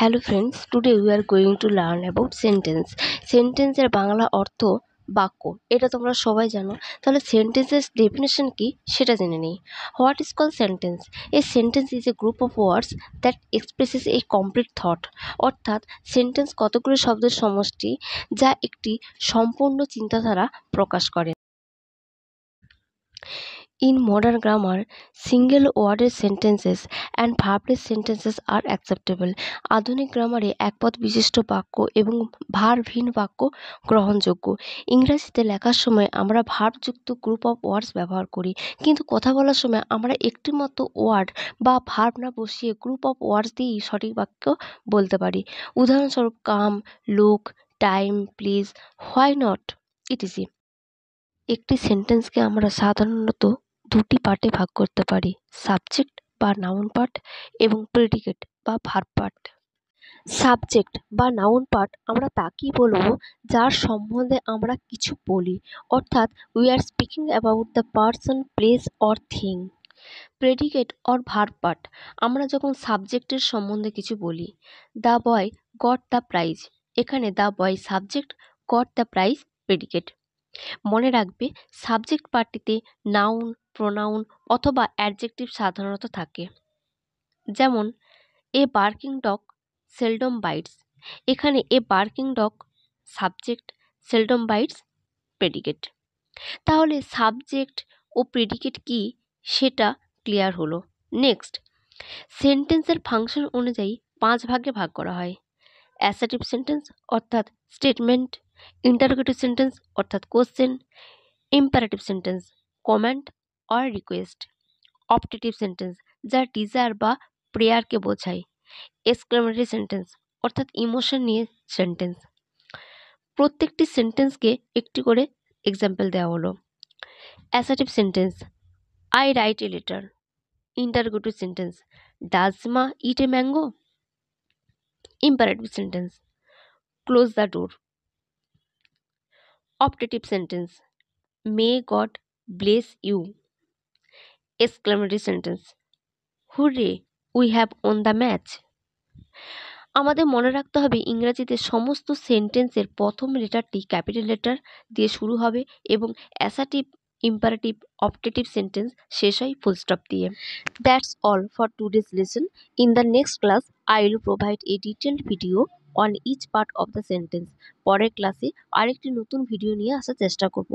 Hello friends, today we are going to learn about sentence. সেন্টেন্সের বাংলা অর্থ বাক্য। এটা তোমরা সবাই জানো। তাহলে সেন্টেন্সের ডেফিনেশন কি সেটা জেনে নিই। What is call sentence? A sentence is a group of words that expresses A complete thought. অর্থাৎ সেন্টেন্স কতগুলো শব্দের সমষ্টি যা একটি সম্পূর্ণ চিন্তাধারা প্রকাশ করে। In modern grammar, single worded sentences and verbless sentences are acceptable. আধুনিক গ্রামারে একপদ বিশিষ্ট বাক্য এবং ভারহীন বাক্য গ্রহণযোগ্য। ইংরেজিতে লেখার সময় আমরা ভার্বযুক্ত গ্রুপ অফ ওয়ার্ডস ব্যবহার করি, কিন্তু কথা বলার সময় আমরা একটি মতো ওয়ার্ড বা ভার্ব না বসিয়ে গ্রুপ অফ ওয়ার্ডস দিয়েই সঠিক বাক্য বলতে পারি। উদাহরণস্বরূপ come, look, time, please, why not, etc. একটি সেন্টেন্সকে আমরা সাধারণত দুটি পার্টে ভাগ করতে পারি, সাবজেক্ট বা নাউন পার্ট এবং প্রেডিকেট বা ভার্ব পার্ট। সাবজেক্ট বা নাউন পার্ট আমরা তাকেই বলবো যার সম্বন্ধে আমরা কিছু বলি, অর্থাৎ we are speaking about the person, place or thing. Predicate or verb part আমরা যখন সাবজেক্টের সম্বন্ধে কিছু বলি। The boy got the prize, এখানে the boy subject, got the prize predicate. মনে রাখবে, সাবজেক্ট পার্টিতে নাউন, প্রোনাউন অথবা অ্যাডজেক্টিভ সাধারণত থাকে। যেমন a barking dog seldom bites, এখানে a barking dog subject, seldom bites predicate. তাহলে সাবজেক্ট ও প্রেডিকেট কি সেটা ক্লিয়ার হলো। নেক্সট, সেন্টেন্সের ফাংশন অনুযায়ী 5 ভাগে ভাগ করা হয়। অ্যাসার্টিভ সেন্টেন্স অর্থাৎ স্টেটমেন্ট, ইন্টারোগেটিভ সেন্টেন্স অর্থাৎ question, imperative sentence command or request, optative sentence যা ডিজায়ার বা প্রেয়ারকে বোঝায়, এক্সক্লেমেটরি সেন্টেন্স অর্থাৎ ইমোশন নিয়ে সেন্টেন্স। প্রত্যেকটি সেন্টেন্সকে একটি করে এক্সাম্পল দেওয়া হলো। Assertive sentence, I write a letter. Interrogative sentence, does ma eat a mango. Imperative sentence, close the door. Optative sentence, may God bless you. Exclamatory sentence, hurray we have won the match. আমাদের মনে রাখতে হবে, ইংরেজিতে সমস্ত সেন্টেন্সের প্রথম লেটারটি capital letter দিয়ে শুরু হবে এবং অ্যাসার্টিভ, ইম্পারেটিভ, অপটেটিভ সেন্টেন্স শেষ হয় ফুল স্টপ দিয়ে। That's all for today's lesson. In the next class I will provide a detailed video on each part of the sentence. পরের ক্লাসে আরেকটি নতুন ভিডিও নিয়ে আসার চেষ্টা করব।